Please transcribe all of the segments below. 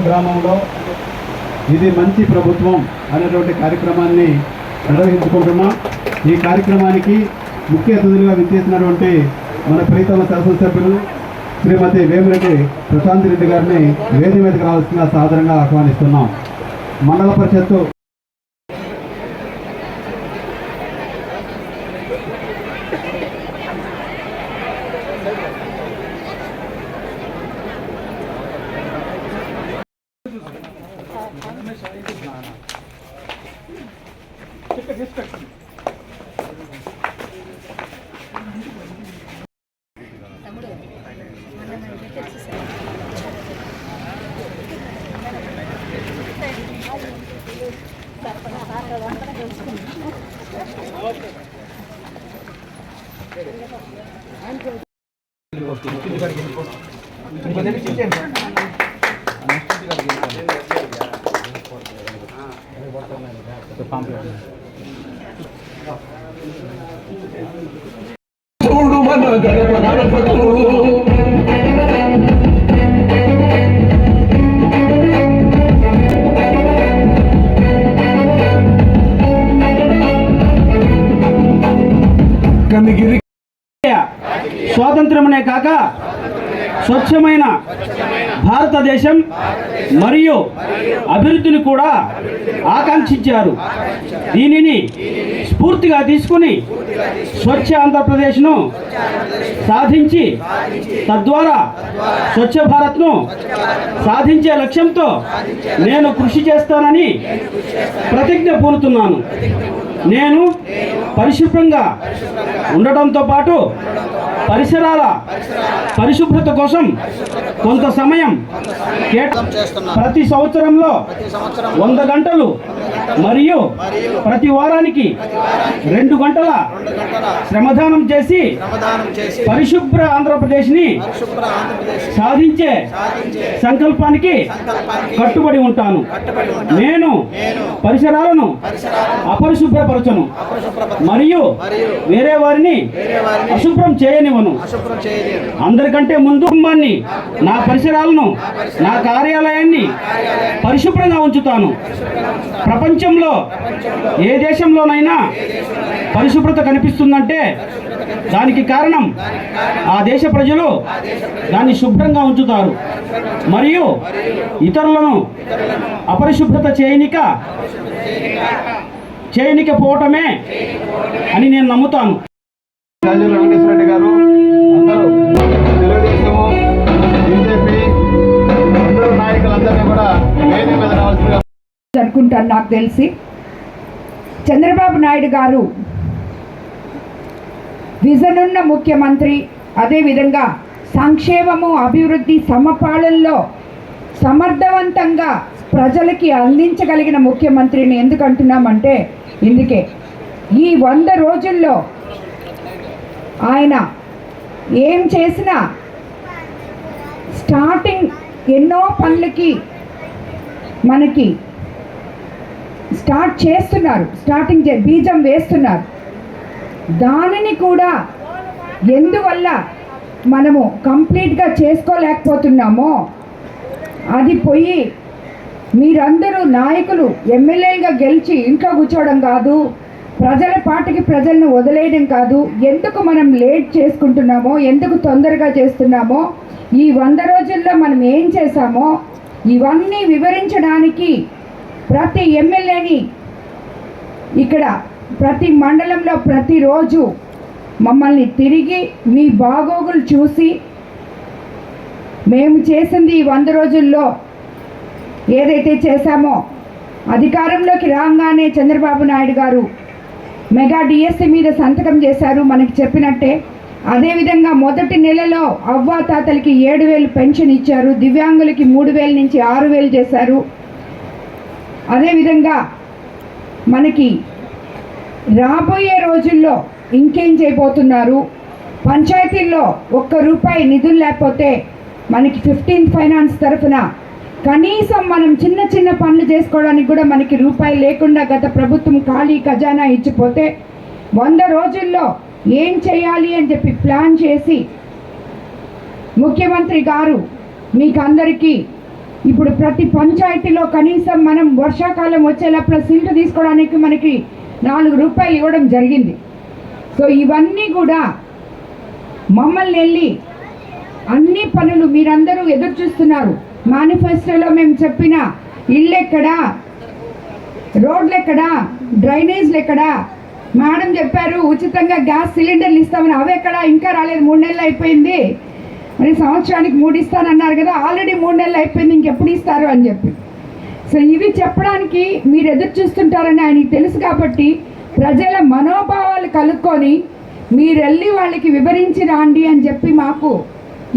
గ్రామంలో ఇది మంచి ప్రభుత్వం అనేటువంటి కార్యక్రమాన్ని నిర్వహించుకుంటున్నాం. ఈ కార్యక్రమానికి ముఖ్య అతిథులుగా విచ్చేసినటువంటి మన ప్రీతమ శాసనసభ్యులు శ్రీమతి వేమిరెడ్డి ప్రశాంత్ రెడ్డి గారిని వేదిక మీదకి రావాల్సిన సాదరంగా ఆహ్వానిస్తున్నాం. మండల పరిషత్తు చూడు మన గడప నడపడు కనిగిరి స్వాతంత్రమునే కాక స్వచ్ఛమైన భారతదేశం మరియు అభివృద్ధిని కూడా ఆకాంక్షించారు. దీనిని స్ఫూర్తిగా తీసుకుని స్వచ్ఛ ఆంధ్రప్రదేశ్ను సాధించి తద్వారా స్వచ్ఛ భారత్ను సాధించే లక్ష్యంతో నేను కృషి చేస్తానని ప్రతిజ్ఞ పూనుతున్నాను. నేను పరిశుభ్రంగా ఉండటంతో పాటు పరిసరాల పరిశుభ్రత కోసం కొంత సమయం ప్రతి సంవత్సరంలో 100 గంటలు మరియు ప్రతి వారానికి 2 గంటల శ్రమదానం చేసి పరిశుభ్ర ఆంధ్రప్రదేశ్ని సాధించే సంకల్పానికి కట్టుబడి ఉంటాను. నేను పరిసరాలను అపరిశుభ్రపరచను మరియు వేరే వారిని అశుభ్రం చేయనివ్వను. అందరికంటే ముందు కుటుంబాన్ని, నా పరిసరాలను, నా కార్యాలయాన్ని పరిశుభ్రంగా ఉంచుతాను. ప్రపంచంలో ఏ దేశంలోనైనా పరిశుభ్రత కనిపిస్తుందంటే దానికి కారణం ఆ దేశ ప్రజలు దాన్ని శుభ్రంగా ఉంచుతారు మరియు ఇతరులను అపరిశుభ్రత చేయనికపోవటమే అని నేను నమ్ముతాను. వెంకటేశ్వరరెడ్డి గారు అందరూ తెలుగుదేశము, బీజేపీ అందరూ నాయకులందరినీ కూడా వేదిక మీద రావాల్సిందిగా అనుకుంటాను. నాకు తెలిసి చంద్రబాబు నాయుడు గారు విజన్ ఉన్న ముఖ్యమంత్రి, అదేవిధంగా సంక్షేమము అభివృద్ధి సమపాళల్లో సమర్థవంతంగా ప్రజలకి అందించగలిగిన ముఖ్యమంత్రిని ఎందుకు అంటున్నామంటే ఇందుకే ఈ 100 రోజుల్లో ఆయన ఏం చేసినా స్టార్టింగ్ ఎన్నో పనులకి మనకి స్టార్ట్ చేస్తున్నారు, బీజం వేస్తున్నారు. దానిని కూడా ఎందువల్ల మనము కంప్లీట్గా చేసుకోలేకపోతున్నామో అది పోయి మీరందరూ నాయకులు ఎమ్మెల్యేలుగా గెలిచి ఇంట్లో కూర్చోవడం కాదు, ప్రజల పార్టీకి ప్రజలను వదిలేయడం కాదు, ఎందుకు మనం లేట్ చేసుకుంటున్నామో, ఎందుకు తొందరగా చేస్తున్నామో, ఈ 100 రోజుల్లో మనం ఏం చేశామో ఇవన్నీ వివరించడానికి ప్రతి ఎమ్మెల్యేని ఇక్కడ ప్రతి మండలంలో ప్రతిరోజు మమ్మల్ని తిరిగి మీ బాగోగులు చూసి మేము చేసింది ఈ 100 రోజుల్లో ఏదైతే చేశామో, అధికారంలోకి రాగానే చంద్రబాబు నాయుడు గారు మెగా డిఎస్సి మీద సంతకం చేశారు మనకి చెప్పినట్టే. అదేవిధంగా మొదటి నెలలో అవ్వాతాతలకి 7,000 పెన్షన్ ఇచ్చారు, దివ్యాంగులకి 3,000 నుంచి 6,000 చేశారు. అదేవిధంగా మనకి రాబోయే రోజుల్లో ఇంకేం చేయబోతున్నారు, పంచాయతీల్లో ₹1 నిధులు లేకపోతే మనకి 15 ఫైనాన్స్ తరఫున కనీసం మనం చిన్న చిన్న పనులు చేసుకోవడానికి కూడా మనకి రూపాయి లేకుండా గత ప్రభుత్వం ఖాళీ ఖజానా ఇచ్చిపోతే 100 రోజుల్లో ఏం చేయాలి అని చెప్పి ప్లాన్ చేసి ముఖ్యమంత్రి గారు మీకు అందరికీ ఇప్పుడు ప్రతి పంచాయతీలో కనీసం మనం వర్షాకాలం వచ్చేలోపల సిల్ట్ తీసుకోవడానికి మనకి 4 రూపాయలు ఇవ్వడం జరిగింది. సో ఇవన్నీ కూడా మమ్మల్ని వెళ్ళి అన్ని పనులు మీరందరూ ఎదురు చూస్తున్నారు. మేనిఫెస్టోలో మేము చెప్పిన ఇళ్ళు ఎక్కడా, రోడ్లు ఎక్కడా, డ్రైనేజ్లు ఎక్కడా, మేడం చెప్పారు ఉచితంగా గ్యాస్ సిలిండర్లు ఇస్తామని, అవి ఎక్కడా ఇంకా రాలేదు, 3 నెలలు అయిపోయింది. మరి సంవత్సరానికి 3 ఇస్తానన్నారు కదా, ఆల్రెడీ 3 నెలలు అయిపోయింది, ఇంకెప్పుడు ఇస్తారు అని చెప్పి. సో ఇవి చెప్పడానికి మీరు ఎదురు చూస్తుంటారని ఆయనకి తెలుసు కాబట్టి ప్రజల మనోభావాలు కలుక్కొని మీరు వెళ్ళి వాళ్ళకి వివరించి రాండి అని చెప్పి మాకు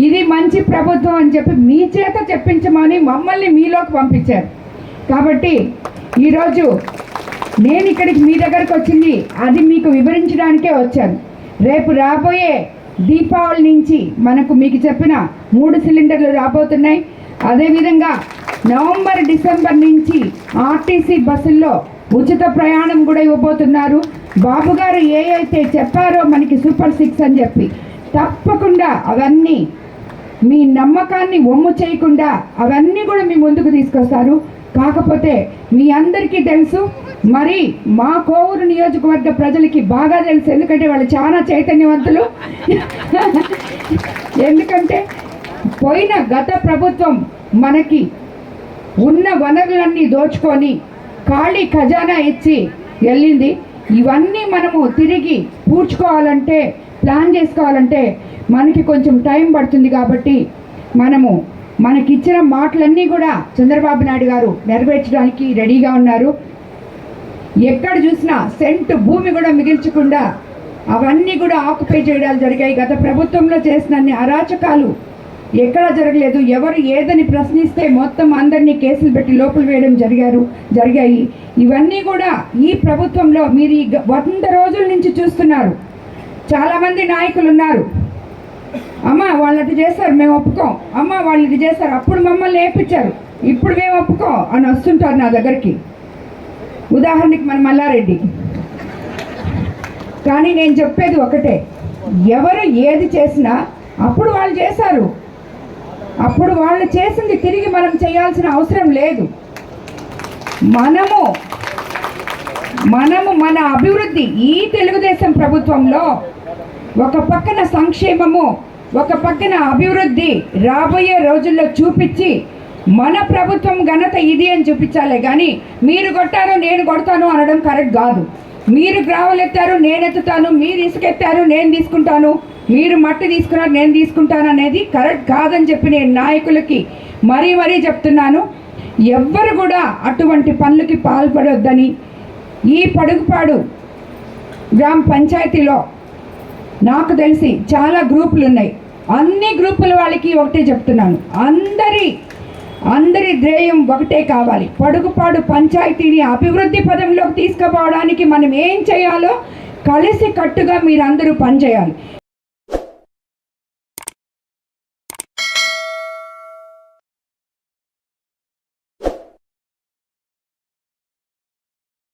ఇది మంచి ప్రభుత్వం అని చెప్పి మీ చేత చెప్పించమని మమ్మల్ని మీలోకి పంపించారు. కాబట్టి ఈరోజు నేను ఇక్కడికి మీ దగ్గరకు వచ్చింది అది మీకు వివరించడానికే వచ్చాను. రేపు రాబోయే దీపావళి నుంచి మనకు మీకు చెప్పిన 3 సిలిండర్లు రాబోతున్నాయి. అదేవిధంగా నవంబర్ డిసెంబర్ నుంచి ఆర్టీసీ బస్సుల్లో ఉచిత ప్రయాణం కూడా ఇవ్వబోతున్నారు. బాబు గారు ఏ అయితే చెప్పారో మనకి సూపర్ 6 అని చెప్పి తప్పకుండా అవన్నీ మీ నమ్మకాన్ని ఒమ్ము చేయకుండా అవన్నీ కూడా మీ ముందుకు తీసుకొస్తారు. కాకపోతే మీ అందరికీ తెలుసు, మరి మా కోవూరు నియోజకవర్గ ప్రజలకి బాగా తెలుసు, ఎందుకంటే వాళ్ళు చాలా చైతన్యవంతులు. ఎందుకంటే పోయిన గత ప్రభుత్వం మనకి ఉన్న వనరులన్నీ దోచుకొని ఖాళీ ఖజానా ఇచ్చి వెళ్ళింది. ఇవన్నీ మనము తిరిగి పూడ్చుకోవాలంటే, ప్లాన్ చేసుకోవాలంటే మనకి కొంచెం టైం పడుతుంది. కాబట్టి మనకిచ్చిన మాటలన్నీ కూడా చంద్రబాబు నాయుడు గారు నెరవేర్చడానికి రెడీగా ఉన్నారు. ఎక్కడ చూసినా సెంటు భూమి కూడా మిగిల్చకుండా అవన్నీ కూడా ఆక్యుపై చేయడాలు జరిగాయి. గత ప్రభుత్వంలో చేసిన అన్ని అరాచకాలు ఎక్కడా జరగలేదు. ఎవరు ఏదని ప్రశ్నిస్తే మొత్తం అందరినీ కేసులు పెట్టి లోపల వేయడం జరిగాయి. ఇవన్నీ కూడా ఈ ప్రభుత్వంలో మీరు ఈ 100 రోజుల నుంచి చూస్తున్నారు. చాలామంది నాయకులు ఉన్నారు, అమ్మ వాళ్ళది చేశారు మేము ఒప్పుకోం, అమ్మ వాళ్ళది చేశారు, అప్పుడు మమ్మల్ని ఏపించారు, ఇప్పుడు మేము ఒప్పుకోం అని వస్తుంటారు నా దగ్గరికి. ఉదాహరణకి మన మల్లారెడ్డి. కానీ నేను చెప్పేది ఒకటే, ఎవరు ఏది చేసినా అప్పుడు వాళ్ళు చేశారు, అప్పుడు వాళ్ళు చేసింది తిరిగి మనం చేయాల్సిన అవసరం లేదు. మనము మన అభివృద్ధి ఈ తెలుగుదేశం ప్రభుత్వంలో ఒక పక్కన సంక్షేమము, ఒక పక్కన అభివృద్ధి రాబోయే రోజుల్లో చూపించి మన ప్రభుత్వం ఘనత ఇది అని చూపించాలి. కానీ మీరు కొట్టారు నేను కొడతాను అనడం కరెక్ట్ కాదు. మీరు గ్రావెల్ ఎత్తారు నేను ఎత్తుతాను, మీరు ఇసుకెత్తారు నేను తీసుకుంటాను, మీరు మట్టి తీసుకున్నారు నేను తీసుకుంటాను అనేది కరెక్ట్ కాదని చెప్పి నేను నాయకులకి మరీ చెప్తున్నాను. ఎవ్వరు కూడా అటువంటి పనులకి పాల్పడొద్దని. ఈ పడుగుపాడు గ్రామ పంచాయతీలో నాకు తెలిసి చాలా గ్రూపులు ఉన్నాయి. అన్ని గ్రూపుల వాళ్ళకి ఒకటే చెప్తున్నాను, అందరి ధ్యేయం ఒకటే కావాలి. పడుగుపాడు పంచాయతీని అభివృద్ధి పదంలోకి తీసుకుపోవడానికి మనం ఏం చేయాలో కలిసి కట్టుగా మీరందరూ పనిచేయాలి.